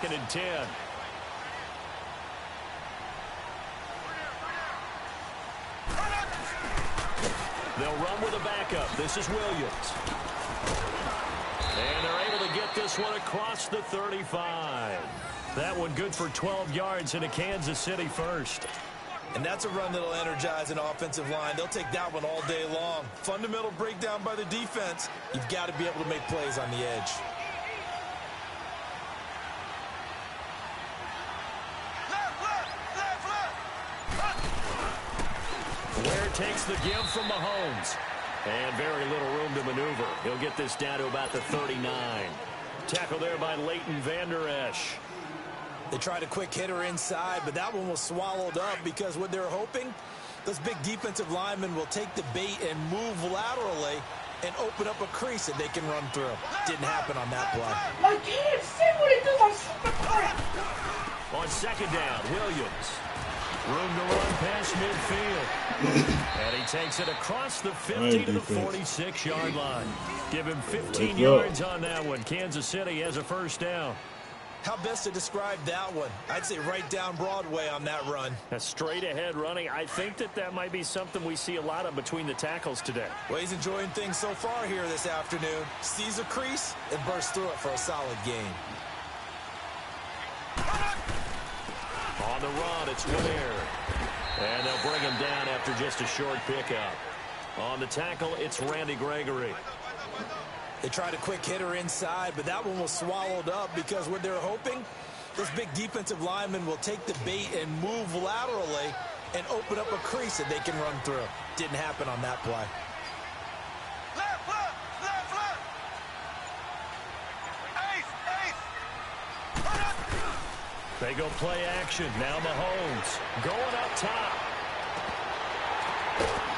2nd and 10. They'll run with a backup. This is Williams. And they're able to get this one across the 35. That one good for 12 yards into Kansas City first. And that's a run that'll energize an offensive line. They'll take that one all day long. Fundamental breakdown by the defense. You've got to be able to make plays on the edge. Ware takes the give from Mahomes. And very little room to maneuver. He'll get this down to about the 39. Tackle there by Leighton Vander Esch. They tried a quick hitter inside, but that one was swallowed up because what they're hoping, those big defensive linemen will take the bait and move laterally and open up a crease that they can run through. Didn't happen on that play. I can't see what it does on super quick. On 2nd down, Williams. Room to run past midfield. And he takes it across the 50 to the 46-yard line. Give him 15 yards on that one. Kansas City has a first down. How best to describe that one? I'd say right down Broadway on that run. A straight-ahead running. I think that might be something we see a lot of between the tackles today. Well, he's enjoying things so far here this afternoon. Sees a crease and bursts through it for a solid gain. On the run, it's Ware. And they'll bring him down after just a short pickup. On the tackle, it's Randy Gregory. They tried a quick hitter inside, but that one was swallowed up because what they're hoping, those big defensive linemen will take the bait and move laterally and open up a crease that they can run through. Didn't happen on that play. Left. Ace. They go play action. Now Mahomes going up top.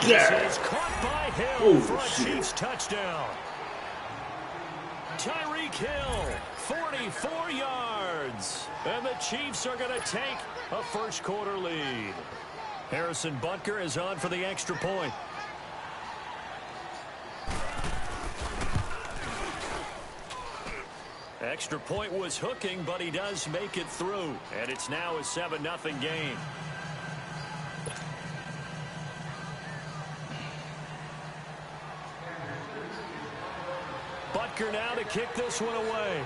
This is caught by Hill for a Chiefs touchdown. Tyreek Hill, 44 yards. And the Chiefs are going to take a first-quarter lead. Harrison Butker is on for the extra point. Extra point was hooking, but he does make it through. And it's now a 7-0 game. Butker now to kick this one away.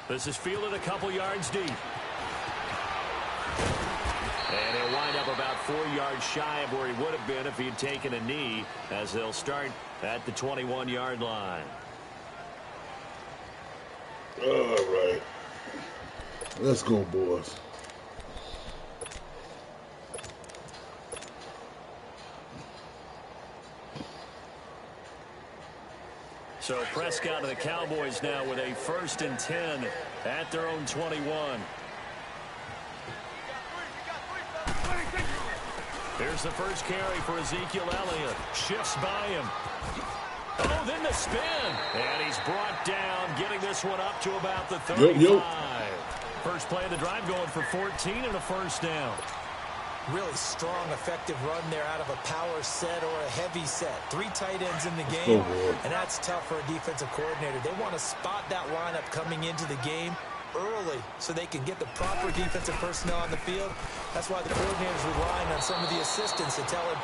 This is fielded a couple yards deep. And he'll wind up about 4 yards shy of where he would have been if he had taken a knee, as they'll start at the 21-yard line. All right. Let's go, boys. So Prescott and the Cowboys now with a 1st and 10 at their own 21. Here's the first carry for Ezekiel Elliott. Shifts by him. Oh, then the spin. And he's brought down, getting this one up to about the 35. First play of the drive going for 14 and a first down. Really strong, effective run there out of a power set or a heavy set. 3 tight ends in the game, and that's tough for a defensive coordinator. They want to spot that lineup coming into the game early so they can get the proper defensive personnel on the field. That's why the coordinator's relying on some of the assistants to tell him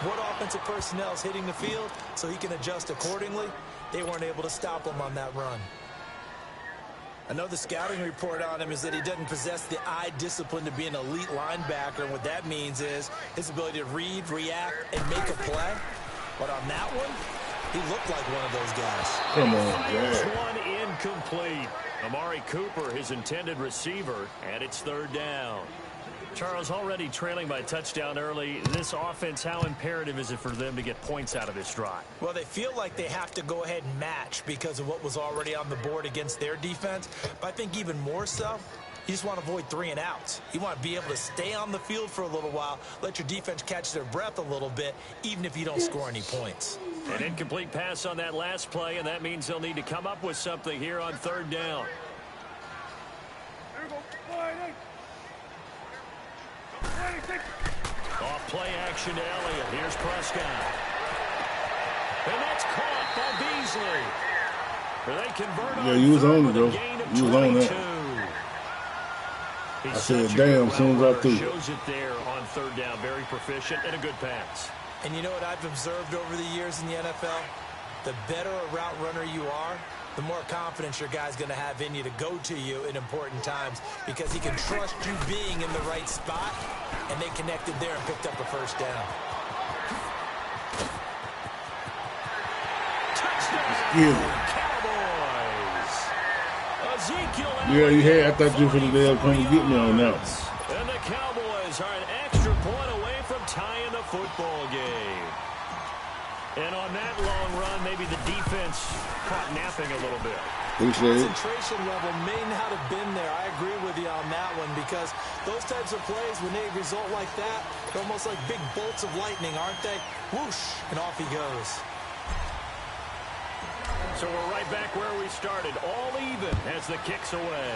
what offensive personnel is hitting the field so he can adjust accordingly. They weren't able to stop him on that run. I know the scouting report on him is that he doesn't possess the eye discipline to be an elite linebacker, and what that means is his ability to read, react, and make a play. But on that one, he looked like one of those guys. Come on, Here's one incomplete. Amari Cooper, his intended receiver, and it's 3rd down. Charles, already trailing by a touchdown early. This offense, how imperative is it for them to get points out of this drive? Well, they feel like they have to go ahead and match because of what was already on the board against their defense. But I think even more so, you just want to avoid 3 and outs. You want to be able to stay on the field for a little while, let your defense catch their breath a little bit, even if you don't score any points. An incomplete pass on that last play, and that means they'll need to come up with something here on 3rd down. Off play action to Elliott. Here's Prescott. And that's caught by Beasley. They convert Yeah, you was on it, though. You was on that. I said, damn, as soon as I threw it. Shows it there on third down. Very proficient and a good pass. And you know what I've observed over the years in the NFL? The better a route runner you are, the more confidence your guy's going to have in you to go to you in important times because he can trust you being in the right spot, and they connected there and picked up a first down. Touchdown, Cowboys. Ezekiel Yeah, you had. I thought you were going to come and get me on that. And the Cowboys are an extra point away from tying the football game. And on that long run, maybe the defense caught napping a little bit. Concentration level may not have been there. I agree with you on that one because those types of plays, when they result like that, they're almost like big bolts of lightning, aren't they? Whoosh, and off he goes. So we're right back where we started, all even as the kick's away.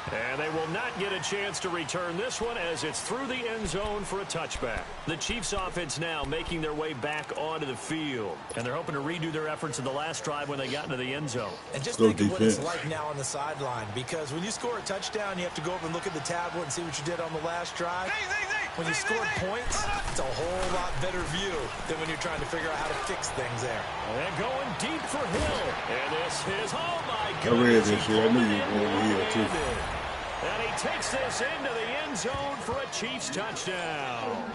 And they will not get a chance to return this one as it's through the end zone for a touchback. The Chiefs offense now making their way back onto the field. And they're hoping to redo their efforts in the last drive when they got into the end zone. And just think of what it's like now on the sideline. Because when you score a touchdown, you have to go over and look at the tablet and see what you did on the last drive. When you scored points, it's a whole lot better view than when you're trying to figure out how to fix things there. And going deep for Hill. And this is, oh my goodness. I read this shit. I knew you were going here, too. And he takes this into the end zone for a Chiefs touchdown.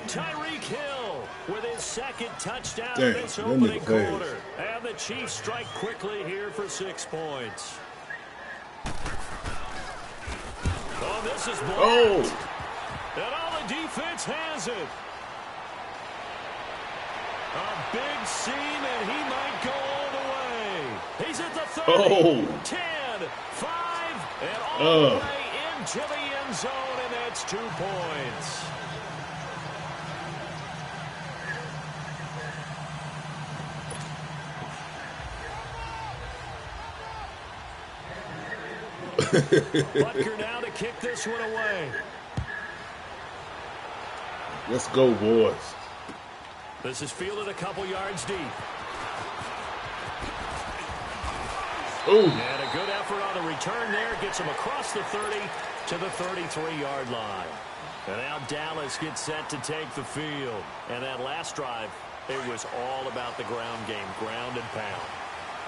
Tyreek Hill with his second touchdown in this opening quarter. And the Chiefs strike quickly here for 6 points. Oh, this is blocked. Oh! And all the defense has it. A big seam, and he might go all the way. He's at the 30, oh. 10, 5, and all the way into the end zone, and that's 2 points. Butker now to kick this one away. Let's go, boys. This is fielded a couple yards deep. Ooh. And a good effort on the return there. Gets him across the 30 to the 33-yard line. And now Dallas gets set to take the field. And that last drive, it was all about the ground game, ground and pound.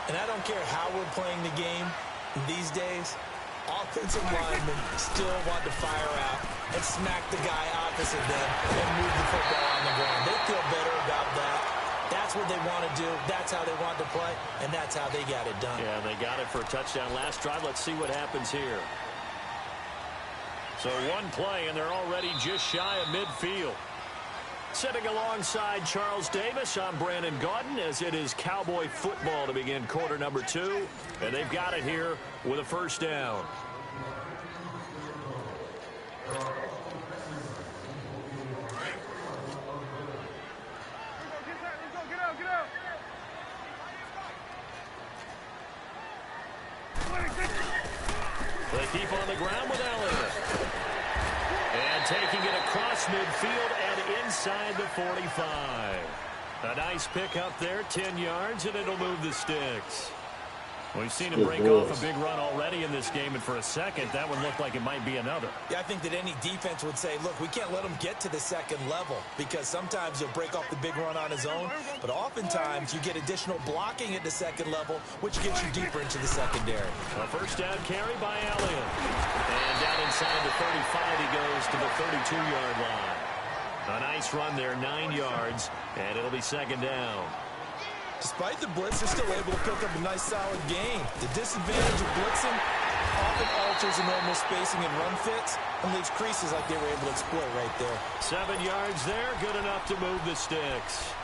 And I don't care how we're playing the game these days. Offensive linemen still want to fire out and smack the guy opposite them and move the football on the ground. They feel better about that. That's what they want to do. That's how they want to play, and that's how they got it done. Yeah, they got it for a touchdown last drive. Let's see what happens here. So one play, and they're already just shy of midfield. Sitting alongside Charles Davis, I'm Brandon Gaudin, as it is Cowboy football to begin quarter number 2. And they've got it here with a first down. They keep on the ground with Elliott. And taking it across midfield and inside the 45. A nice pick up there, 10 yards, and it'll move the sticks. We've seen him break off a big run already in this game, and for a second, that one looked like it might be another. Yeah, I think that any defense would say, look, we can't let him get to the second level because sometimes he'll break off the big run on his own, but oftentimes you get additional blocking at the second level, which gets you deeper into the secondary. A first down carry by Elliott. And down inside the 35, he goes to the 32-yard line. A nice run there, 9 yards, and it'll be second down. Despite the blitz, they're still able to pick up a nice, solid gain. The disadvantage of blitzing often alters the normal spacing and run fits and leaves creases like they were able to exploit right there. 7 yards there, good enough to move the sticks.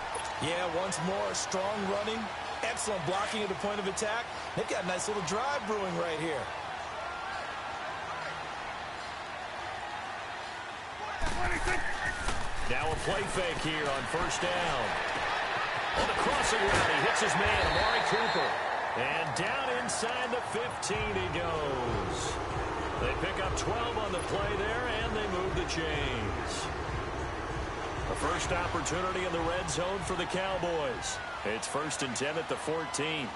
Yeah, once more, strong running, excellent blocking at the point of attack. They've got a nice little drive brewing right here. Now a play fake here on first down. On the crossing route, he hits his man, Amari Cooper. And down inside the 15 he goes. They pick up 12 on the play there, and they move the chains. A first opportunity in the red zone for the Cowboys. It's 1st and 10 at the 14.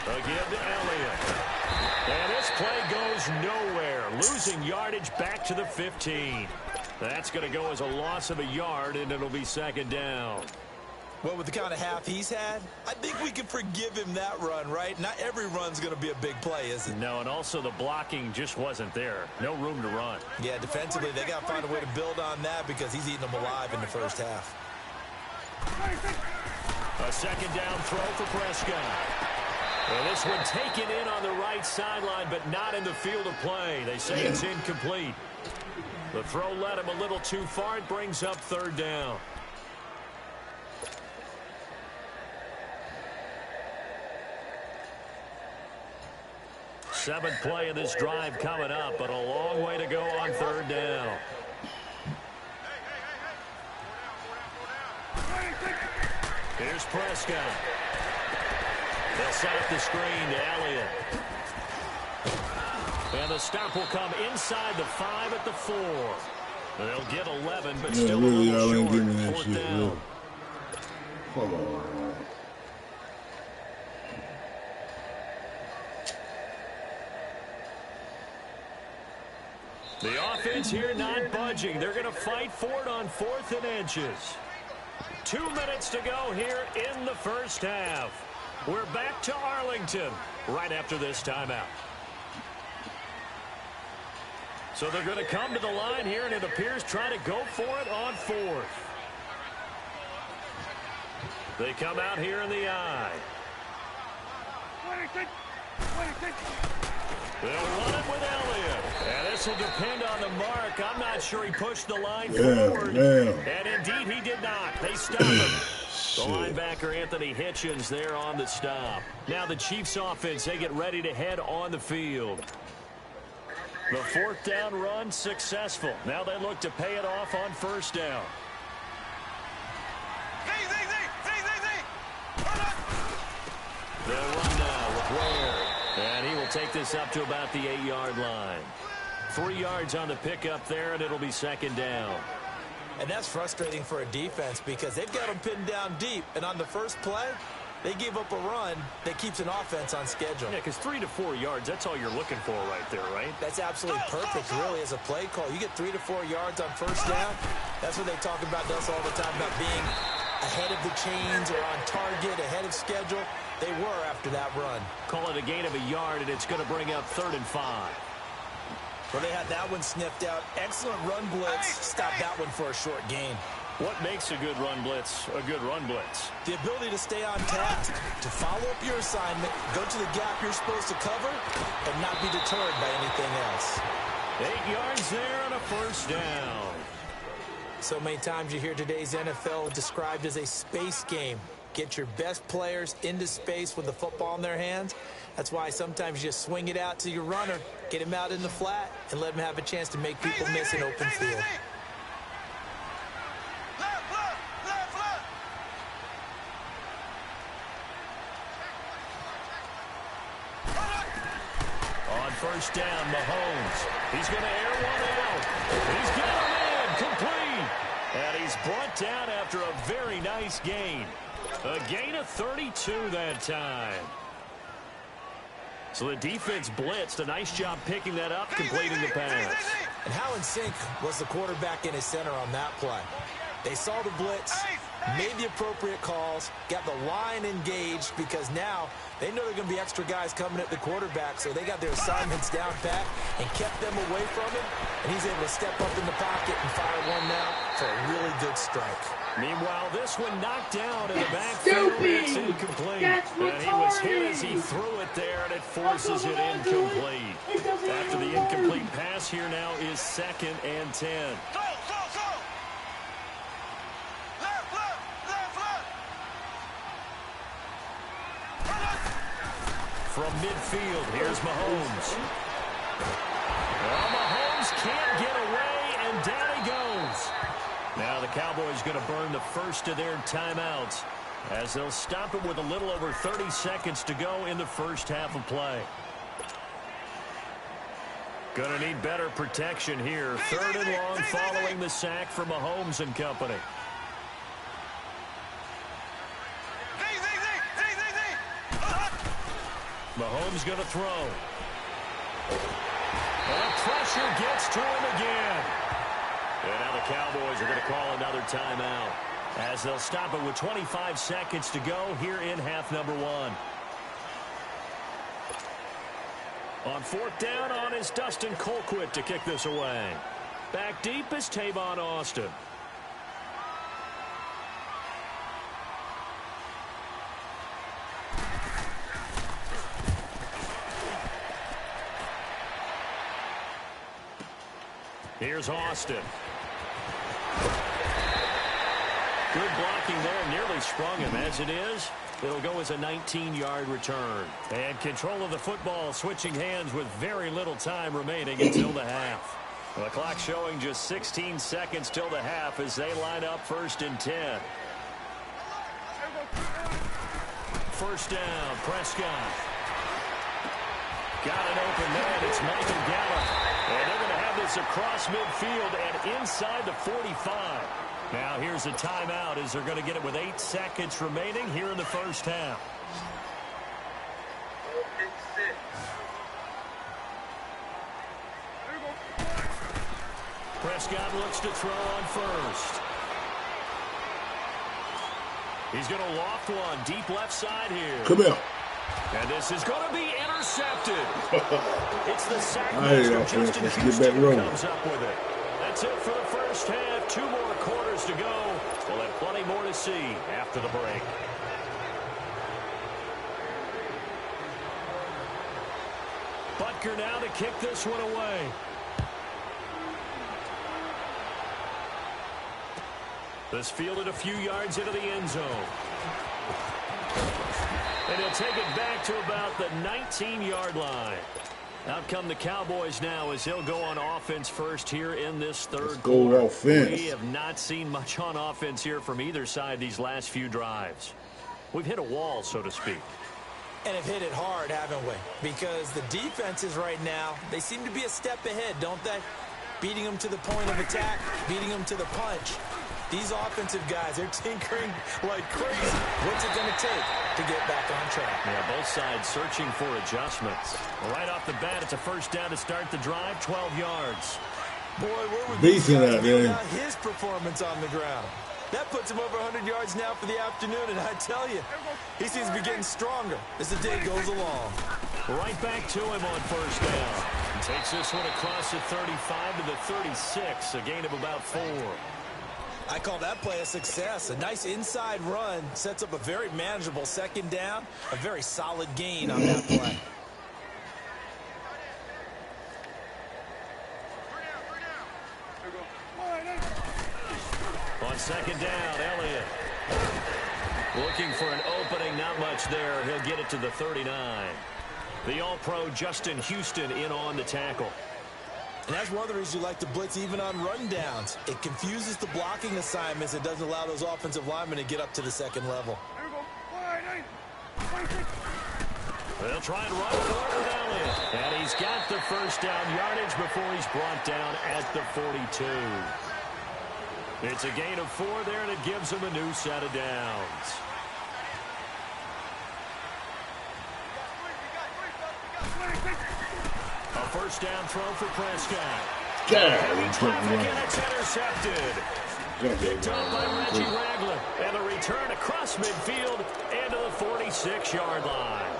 Again to Elliott. And this play goes nowhere. Losing yardage back to the 15. That's going to go as a loss of a yard, and it'll be 2nd down. Well, with the kind of half he's had, I think we can forgive him that run, right? Not every run's going to be a big play, is it? No, and also the blocking just wasn't there. No room to run. Yeah, defensively, they got to find a way to build on that because he's eating them alive in the first half. A 2nd down throw for Prescott. And this one taken in on the right sideline, but not in the field of play. They say it's incomplete. The throw led him a little too far. It brings up 3rd down. Seventh play of this drive coming up, but a long way to go on 3rd down. Here's Prescott. They'll set up the screen to Elliott. And the stop will come inside the 5 at the 4. They'll get 11, but still really, a little y'all ain't short. giving me that 4th shit, down. really. Come on. The offense here not budging. They're going to fight for it on 4th and inches. 2 minutes to go here in the first half. We're back to Arlington right after this timeout. So they're going to come to the line here, and it appears trying to go for it on 4th. They come out here in the I. They'll run it with Elliott. And this will depend on the mark. I'm not sure he pushed the line forward. And indeed he did not. They stopped him. The linebacker Anthony Hitchens there on the stop. Now the Chiefs offense, they get ready to head on the field. The 4th down run successful. Now they look to pay it off on 1st down. They'll run now with Ware. And he will take this up to about the 8-yard line. 3 yards on the pickup there, and it'll be 2nd down. And that's frustrating for a defense because they've got them pinned down deep. And on the first play, they gave up a run that keeps an offense on schedule. Yeah, because 3 to 4 yards, that's all you're looking for right there, right? That's absolutely perfect, really, as a play call. You get 3 to 4 yards on 1st down. That's what they talk about to us all the time, about being ahead of the chains or on target, ahead of schedule. They were after that run. Call it a gain of a yard, and it's going to bring up 3rd and 5. Well, they had that one sniffed out. Excellent run blitz. Stop that one for a short gain. What makes a good run blitz a good run blitz? The ability to stay on task, to follow up your assignment, go to the gap you're supposed to cover, and not be deterred by anything else. 8 yards there on a 1st down. So many times you hear today's NFL described as a space game. Get your best players into space with the football in their hands. That's why sometimes you just swing it out to your runner, get him out in the flat, and let him have a chance to make people miss an open field. On 1st down, Mahomes. He's going to air one out. He's got him in, complete. And he's brought down after a very nice gain. A gain of 32 that time. So the defense blitzed. A nice job picking that up, completing the pass. And how in sync was the quarterback and his center on that play? They saw the blitz, made the appropriate calls, got the line engaged because now they know there are going to be extra guys coming at the quarterback, so they got their assignments down pat and kept them away from him, and he's able to step up in the pocket and fire one now for a really good strike. Meanwhile, this one knocked down in the backfield. It's incomplete. And he was hit as he threw it there, and it forces it incomplete. After the incomplete pass, here now is 2nd and 10. From midfield, here's Mahomes. Well, Mahomes can't get away, and down he goes. Now the Cowboys going to burn the first of their timeouts. As they'll stop it with a little over 30 seconds to go in the first half of play. Going to need better protection here. Third and long following the sack from Mahomes and company. Mahomes going to throw. And the pressure gets to him again. And now the Cowboys are going to call another timeout, as they'll stop it with 25 seconds to go here in half number 1. On fourth down on is Dustin Colquitt to kick this away. Back deep is Tavon Austin. Here's Austin. Good blocking there, nearly sprung him. As it is, it'll go as a 19-yard return. And control of the football switching hands with very little time remaining until the half. The clock showing just 16 seconds till the half as they line up first and 10. First down, Prescott. Got an open man. It's Michael Gallup. And they're going to have this across midfield and inside the 45. Now here's a timeout as they're going to get it with 8 seconds remaining here in the first half. Prescott looks to throw on first. He's going to loft one deep left side here. Come here. And this is going to be intercepted. It's the sack Justin Houston who comes up with it. That's it for the first half. 2 more quarters to go. We'll have plenty more to see after the break. Butker now to kick this one away. This fielded a few yards into the end zone. And he'll take it back to about the 19-yard line. Out come the Cowboys now as he'll go on offense first here in this third quarter. Offense. We have not seen much on offense here from either side these last few drives. We've hit a wall, so to speak. And have hit it hard, haven't we? Because the defenses right now, they seem to be a step ahead, don't they? Beating them to the point of attack, beating them to the punch. These offensive guys, they're tinkering like crazy. What's it going to take to get back on track? Yeah, both sides searching for adjustments. Right off the bat, it's a first down to start the drive, 12 yards. Boy, where would these guys be without his performance on the ground? That puts him over 100 yards now for the afternoon, and I tell you, he seems to be getting stronger as the day goes along. Right back to him on first down. He takes this one across the 35 to the 36, a gain of about 4. I call that play a success. A nice inside run sets up a very manageable second down, a very solid gain on that play. On second down, Elliott. Looking for an opening, not much there. He'll get it to the 39. The All-Pro Justin Houston in on the tackle. And that's one of the reasons you like to blitz even on rundowns. It confuses the blocking assignments. It doesn't allow those offensive linemen to get up to the second level. They'll try and run for it with Elliott. And he's got the first down yardage before he's brought down at the 42. It's a gain of 4 there, and it gives him a new set of downs. A first down throw for Prescott. Traffic, and it's intercepted. Picked up by Reggie Ragland. And a return across midfield and to the 46-yard line.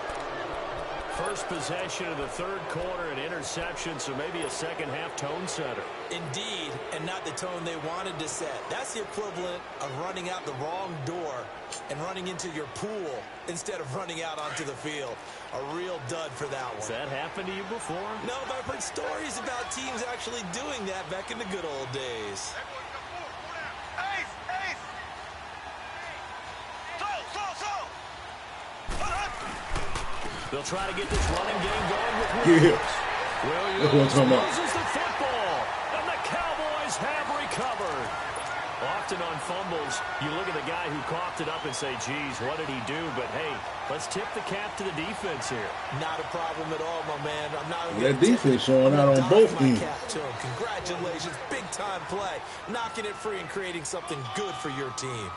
First possession of the third quarter, an interception, so maybe a second-half tone setter. Indeed, and not the tone they wanted to set. That's the equivalent of running out the wrong door and running into your pool instead of running out onto the field. A real dud for that one. Has that happened to you before? No, but I've heard stories about teams actually doing that back in the good old days. They'll try to get this running game going with Williams. Williams loses the football, and the Cowboys have recovered. Off often on fumbles, you look at the guy who coughed it up and say, geez, what did he do? But, hey, let's tip the cap to the defense here. Not a problem at all, my man. I'm not that defense showing out on both ends. Congratulations. Big-time play. Knocking it free and creating something good for your team.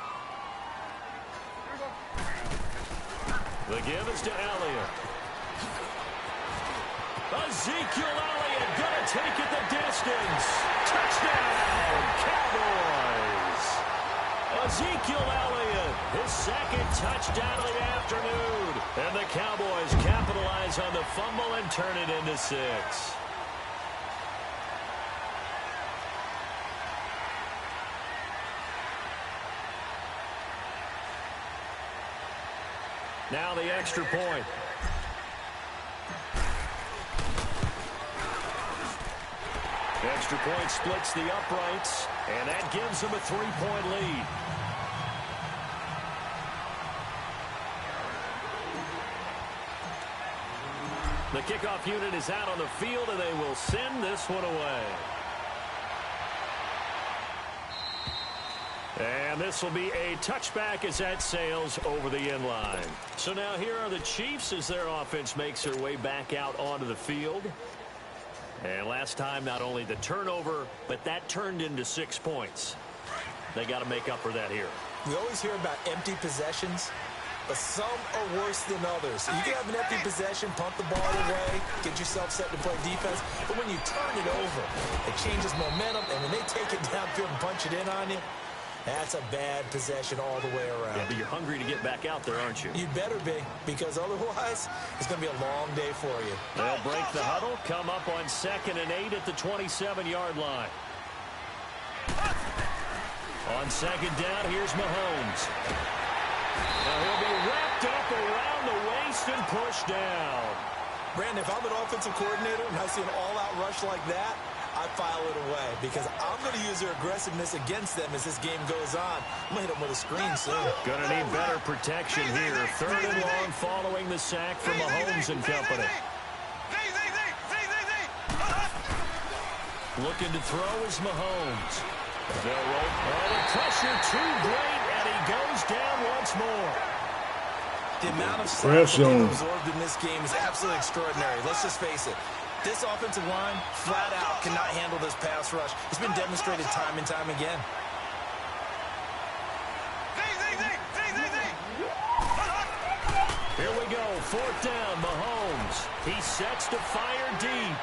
The give is to Elliott. Ezekiel Elliott going to take it the distance. Touchdown, Cowboys. Ezekiel Elliott, his second touchdown of the afternoon. And the Cowboys capitalize on the fumble and turn it into 6. Now the extra point. Extra point splits the uprights, and that gives them a 3-point lead. The kickoff unit is out on the field, and they will send this one away. And this will be a touchback as that sails over the end line. So now here are the Chiefs as their offense makes their way back out onto the field. And last time, not only the turnover, but that turned into 6 points. They got to make up for that here. We always hear about empty possessions, but some are worse than others. You can have an empty possession, pump the ball away, get yourself set to play defense, but when you turn it over, it changes momentum, and when they take it downfield and punch it in on you, that's a bad possession all the way around. Yeah, but you're hungry to get back out there, aren't you? You better be, because otherwise, it's going to be a long day for you. They'll break the huddle, come up on 2nd and 8 at the 27-yard line. On 2nd down, here's Mahomes. Now he'll be wrapped up around the waist and pushed down. Brandon, if I'm an offensive coordinator and I see an all-out rush like that, I file it away because I'm going to use their aggressiveness against them as this game goes on. I'm going to hit them with a screen soon. Going to need better protection here. 3rd and long following the sack from Mahomes and company. Looking to throw is Mahomes. They'll roll. Oh, the pressure too great, and he goes down once more. The amount of pressure absorbed in this game is absolutely extraordinary. Let's just face it. This offensive line, flat out, cannot handle this pass rush. It's been demonstrated time and time again. Here we go, 4th down, Mahomes. He sets to fire deep.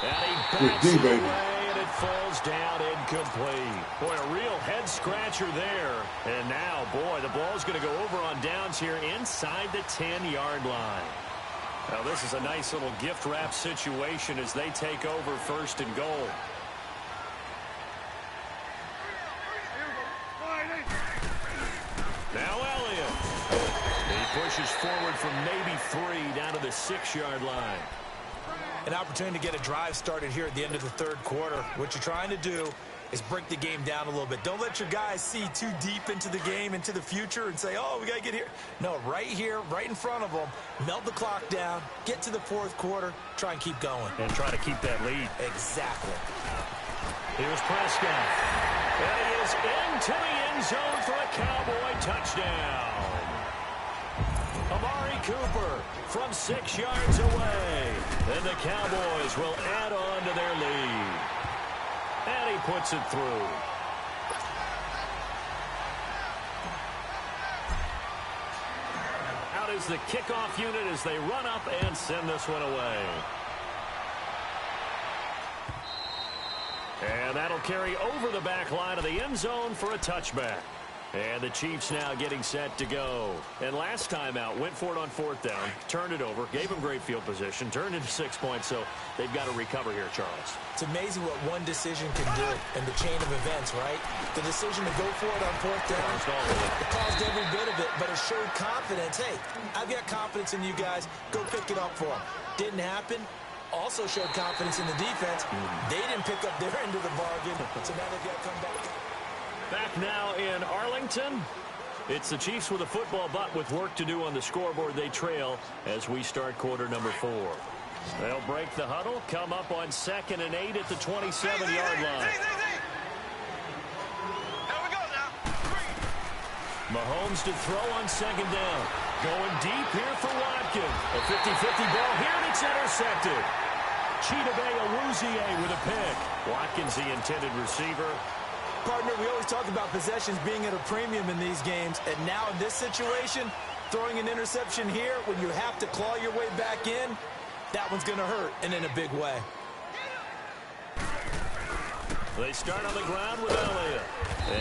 And he backs it away, and it falls down incomplete. Boy, a real head-scratcher there. And now, boy, the ball's going to go over on downs here inside the 10-yard line. Now, this is a nice little gift wrap situation as they take over 1st and goal. Now Elliott. He pushes forward from maybe 3 down to the 6-yard line. An opportunity to get a drive started here at the end of the 3rd quarter. What you're trying to do is break the game down a little bit. Don't let your guys see too deep into the game, into the future, and say, oh, we got to get here. No, right here, right in front of them, melt the clock down, get to the 4th quarter, try and keep going. And try to keep that lead. Exactly. Here's Prescott. And he is into the end zone for a Cowboy touchdown. Amari Cooper from 6 yards away. And the Cowboys will add on to their lead. And he puts it through. Out is the kickoff unit as they run up and send this one away. And that'll carry over the back line of the end zone for a touchback. And the Chiefs now getting set to go. And last time out, went for it on 4th down, turned it over, gave them great field position, turned into 6 points, so they've got to recover here, Charles. It's amazing what one decision can do in the chain of events, right? The decision to go for it on 4th down, it caused every bit of it, but it showed confidence. Hey, I've got confidence in you guys. Go pick it up for them. Didn't happen. Also showed confidence in the defense. They didn't pick up their end of the bargain, so now they've got to come back. Back now in Arlington. It's the Chiefs with a football, but with work to do on the scoreboard. They trail as we start quarter number 4. They'll break the huddle, come up on 2nd and 8 at the 27-yard line. Mahomes to throw on second down. Going deep here for Watkins. A 50-50 ball here, and it's intercepted. Chidobe Awuzie with a pick. Watkins, the intended receiver. Partner, we always talk about possessions being at a premium in these games, and now in this situation, throwing an interception here when you have to claw your way back in, that one's going to hurt, and in a big way. They start on the ground with Elliott.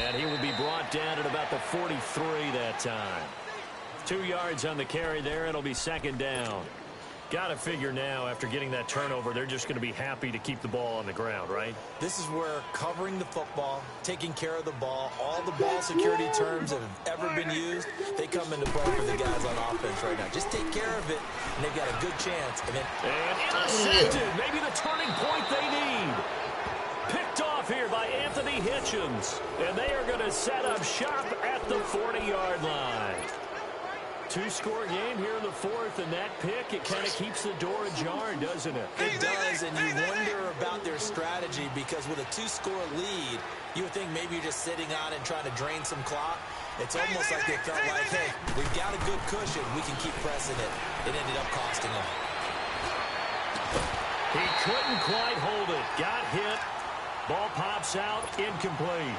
And he will be brought down at about the 43 that time. 2 yards on the carry there. It'll be second down. Got to figure now, after getting that turnover, they're just going to be happy to keep the ball on the ground, right? This is where covering the football, taking care of the ball, all the ball security terms that have ever been used, they come into play for the guys on offense right now. Just take care of it, and they've got a good chance. And intercepted. Maybe the turning point they need. Picked off here by Anthony Hitchens. And they are going to set up shop at the 40-yard line. 2-score game here in the fourth, and that pick, it kind of keeps the door ajar, doesn't it? It does, and you wonder about their strategy, because with a 2-score lead, you would think maybe you're just sitting on it and trying to drain some clock. It's almost like they felt like, hey, we've got a good cushion. We can keep pressing it. It ended up costing them. He couldn't quite hold it. Got hit. Ball pops out, incomplete.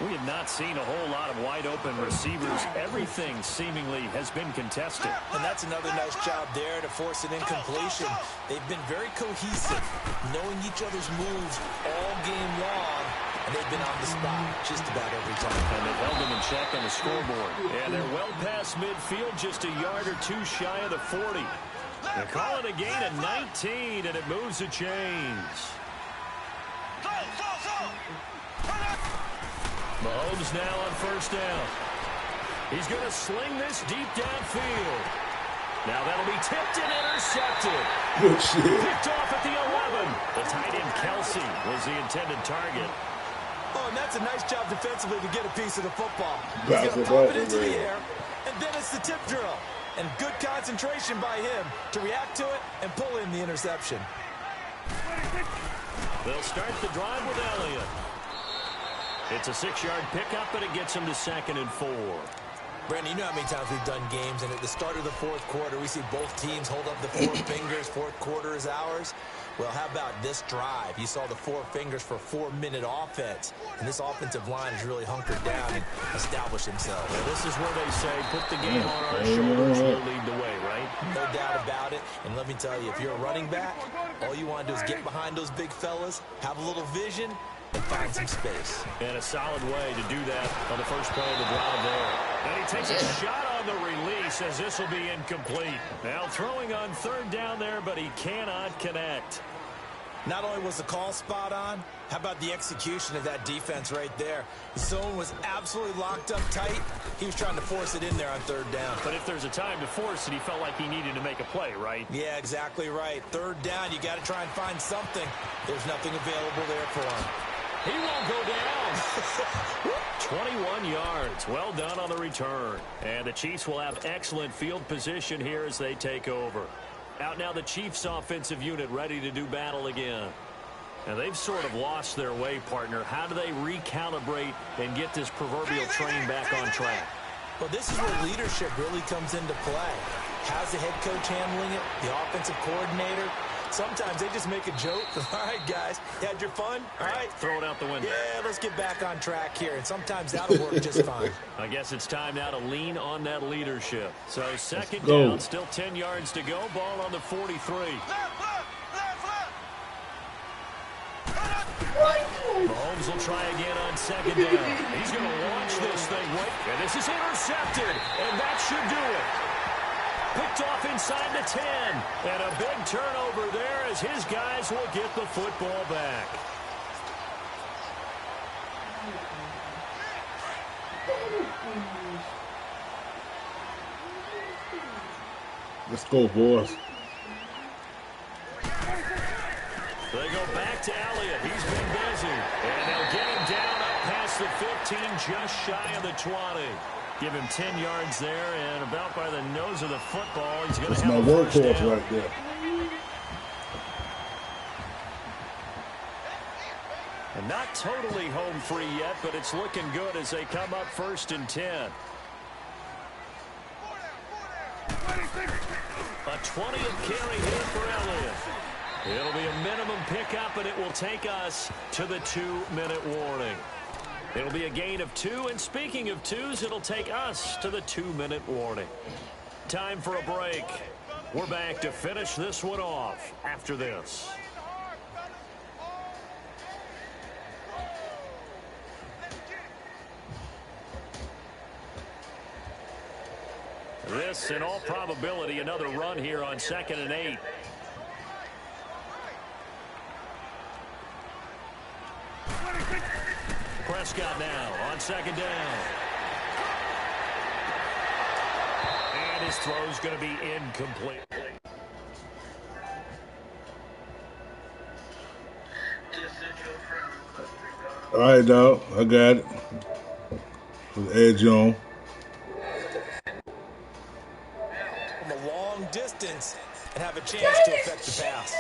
We have not seen a whole lot of wide-open receivers. Everything seemingly has been contested. And that's another nice job there to force an incompletion. They've been very cohesive, knowing each other's moves all game long, and they've been on the spot just about every time. And they've held them in check on the scoreboard. And they're well past midfield, just a yard or two shy of the 40. They're calling a gain of 19, and it moves the chains. Mahomes now on first down. He's going to sling this deep downfield. Now that'll be tipped and intercepted. Good shit. Picked off at the 11. The tight end Kelsey was the intended target. Oh, and that's a nice job defensively to get a piece of the football. He's going to pump it into the air, and then it's the tip drill. And good concentration by him to react to it and pull in the interception. They'll start the drive with Elliott. It's a 6-yard pickup, and it gets him to second and 4. Brandon, you know how many times we've done games, and at the start of the fourth quarter, we see both teams hold up the 4 fingers, fourth quarter is ours. Well, how about this drive? You saw the 4 fingers for 4-minute offense, and this offensive line has really hunkered down and established themselves. Well, this is where they say, put the game on our shoulders, we'll lead the way, right? No doubt about it, and let me tell you, if you're a running back, all you want to do is get behind those big fellas, have a little vision, and find some space. And a solid way to do that on the first play of the drive there. And he takes a shot on the release as this will be incomplete. Now throwing on third down there, but he cannot connect. Not only was the call spot on, how about the execution of that defense right there? The zone was absolutely locked up tight. He was trying to force it in there on third down. But if there's a time to force it, he felt like he needed to make a play, right? Yeah, exactly right. Third down, you got to try and find something. There's nothing available there for him. He won't go down. 21 yards. Well done on the return. And the Chiefs will have excellent field position here as they take over. Out now the Chiefs offensive unit ready to do battle again. And they've sort of lost their way, partner. How do they recalibrate and get this proverbial train back on track? Well, this is where leadership really comes into play. How's the head coach handling it? The offensive coordinator? Sometimes they just make a joke. All right, guys, you had your fun? All right. Throw it out the window. Yeah, let's get back on track here. And sometimes that'll work just fine. I guess it's time now to lean on that leadership. So second down, still 10 yards to go. Ball on the 43. Mahomes will try again on second down. He's going to launch this thing. And this is intercepted. And that should do it. Picked off inside the 10. And a big turnover there as his guys will get the football back. Let's go, boys. They go back to Elliott. He's been busy. And they'll get him down up past the 15, just shy of the 20. Give him 10 yards there, and about by the nose of the football, he's going to have a first down. That's my workhorse right there. And not totally home free yet, but it's looking good as they come up 1st and 10. A 20th carry here for Elliott. It'll be a minimum pickup, and it will take us to the 2-minute warning. It'll be a gain of 2, and speaking of 2s, it'll take us to the 2-minute warning. Time for a break. We're back to finish this one off after this. This, in all probability, another run here on 2nd and 8. Prescott now on 2nd down. And his throw's going to be incomplete. All right, dog. I got it. With the edge on. From a long distance and have a chance to affect the pass.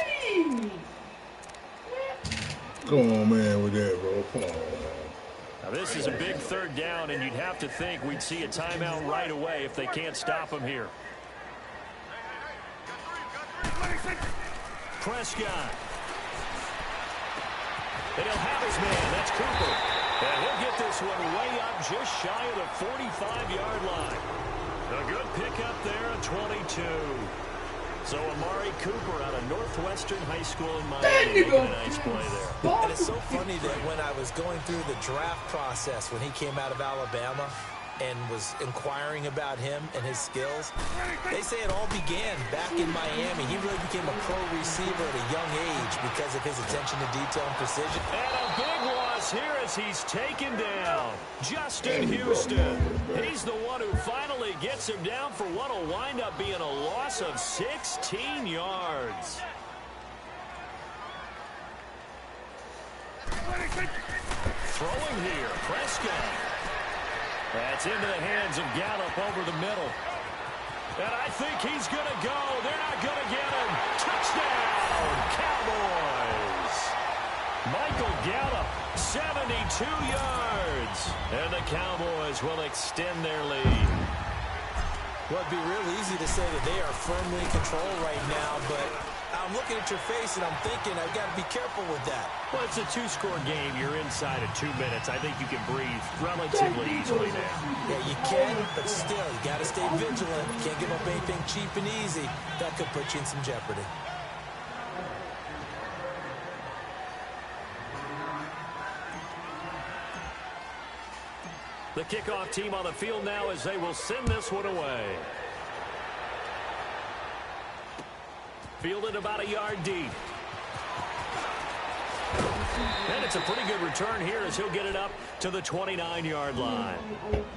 Come on, man, with that, bro. Come on. Now, this is a big 3rd down, and you'd have to think we'd see a timeout right away if they can't stop him here. Prescott. And he'll have his man. That's Cooper. And he'll get this one way up just shy of the 45-yard line. A good pickup there at 22. So Amari Cooper out of Northwestern High School in Miami making a nice play there. And it's so funny that when I was going through the draft process when he came out of Alabama and was inquiring about him and his skills, they say it all began back in Miami. He really became a pro receiver at a young age because of his attention to detail and precision. And a big loss here as he's taken down. Justin Houston. He's the one who finally gets him down for what will wind up being a loss of 16 yards. Throwing here, Prescott. That's into the hands of Gallup over the middle. And I think he's going to go. They're not going to get him. Touchdown, Cowboys. Michael Gallup, 72 yards. And the Cowboys will extend their lead. Well, it'd be real easy to say that they are firmly in control right now, but I'm looking at your face and I'm thinking I've got to be careful with that. Well, it's a 2-score game. You're inside of 2 minutes. I think you can breathe relatively easily now. Yeah, you can, but still, you got to stay vigilant. You can't give up anything cheap and easy. That could put you in some jeopardy. The kickoff team on the field now as they will send this one away. Fielded about a yard deep. And it's a pretty good return here as he'll get it up to the 29-yard line.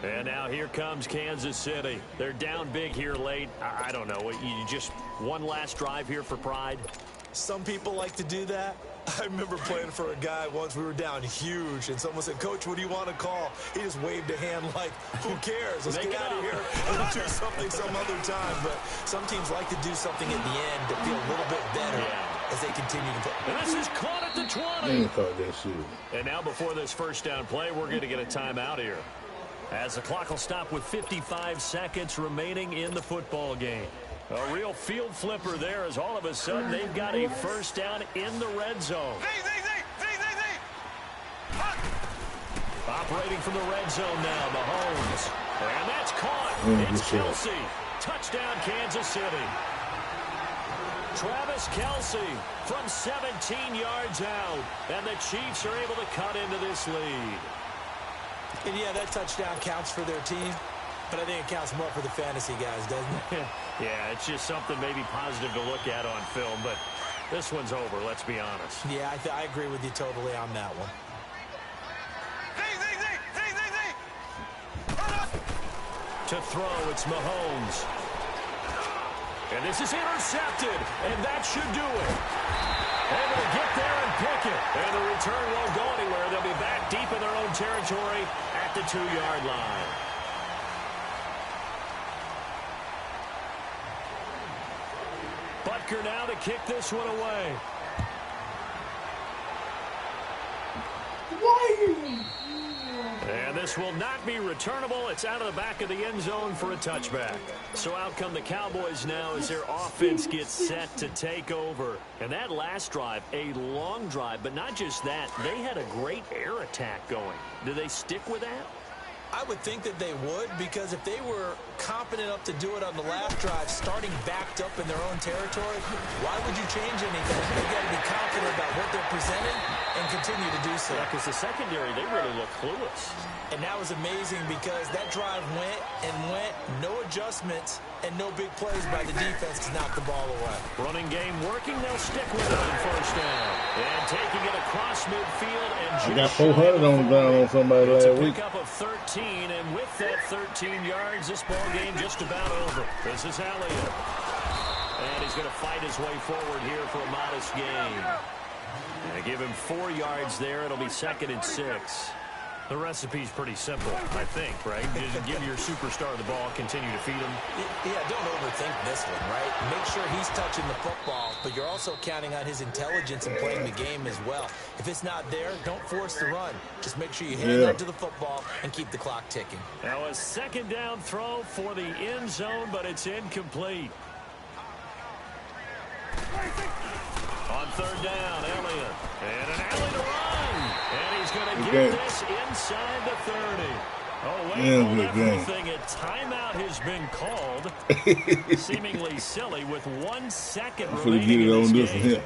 And now here comes Kansas City. They're down big here late. I don't know. You just one last drive here for pride? Some people like to do that. I remember playing for a guy once. We were down huge, and someone said, "Coach, what do you want to call?" He just waved a hand like, "Who cares? Let's get out of here. We'll do something some other time." But some teams like to do something at the end to feel a little bit better as they continue to play. And this is caught at the 20. And now before this first down play, we're going to get a timeout here, as the clock will stop with 55 seconds remaining in the football game. A real field flipper there as all of a sudden they've got a first down in the red zone. Operating from the red zone now, Mahomes. And that's caught. It's Kelsey. Touchdown, Kansas City. Travis Kelsey from 17 yards out. And the Chiefs are able to cut into this lead. And yeah, that touchdown counts for their team. But I think it counts more for the fantasy guys, doesn't it? Yeah, it's just something maybe positive to look at on film, but this one's over, let's be honest. Yeah, I agree with you totally on that one. To throw, it's Mahomes. And this is intercepted, and that should do it. Able to get there and pick it. And the return won't go anywhere. They'll be back deep in their own territory at the 2-yard line. Butker now to kick this one away. This will not be returnable. It's out of the back of the end zone for a touchback. So out come the Cowboys now as their offense gets set to take over. And that last drive, a long drive, but not just that. They had a great air attack going. Do they stick with that? I would think that they would, because if they were confident enough to do it on the last drive, starting backed up in their own territory, why would you change anything? They've got to be confident about what they're presenting and continue to do so. Yeah, because the secondary, they really look clueless. And that was amazing because that drive went and went, no adjustments, and no big plays by the defense to knock the ball away. Running game working, they'll stick with it on first down. And taking it across midfield and I got 400 on the ground on somebody last week. Pick up of 13, and with that 13 yards, this ball game just about over. This is Elliott. And he's going to fight his way forward here for a modest gain. They give him 4 yards there. It'll be 2nd and 6. The recipe's pretty simple, I think, right? Just give your superstar the ball, continue to feed him. Yeah, don't overthink this one, right? Make sure he's touching the football, but you're also counting on his intelligence in playing the game as well. If it's not there, don't force the run. Just make sure you hand on to the football and keep the clock ticking. Now a 2nd down throw for the end zone, but it's incomplete. On 3rd down, Elliott. And an alley to run. And he's going to get this inside the 30. Oh, wait, hold everything. A timeout has been called. Seemingly silly with 1 second remaining in this game.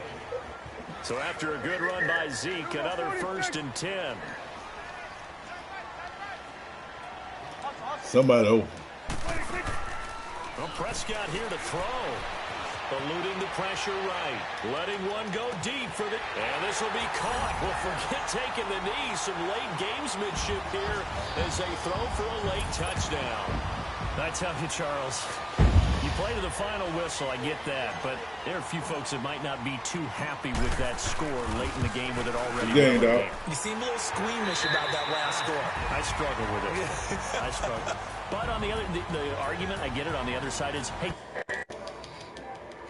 So after a good run by Zeke, another 1st and 10. Somebody open. Well, Prescott here to throw. Eluding the pressure right. Letting one go deep for the... And this will be caught. Well, forget taking the knee. Some late gamesmanship here as they throw for a late touchdown. I tell you, Charles, you play to the final whistle, I get that. But there are a few folks that might not be too happy with that score late in the game with it already. You seem a little squeamish about that last score. I struggle with it. I struggle. But on the other, the argument, I get it, on the other side is, hey,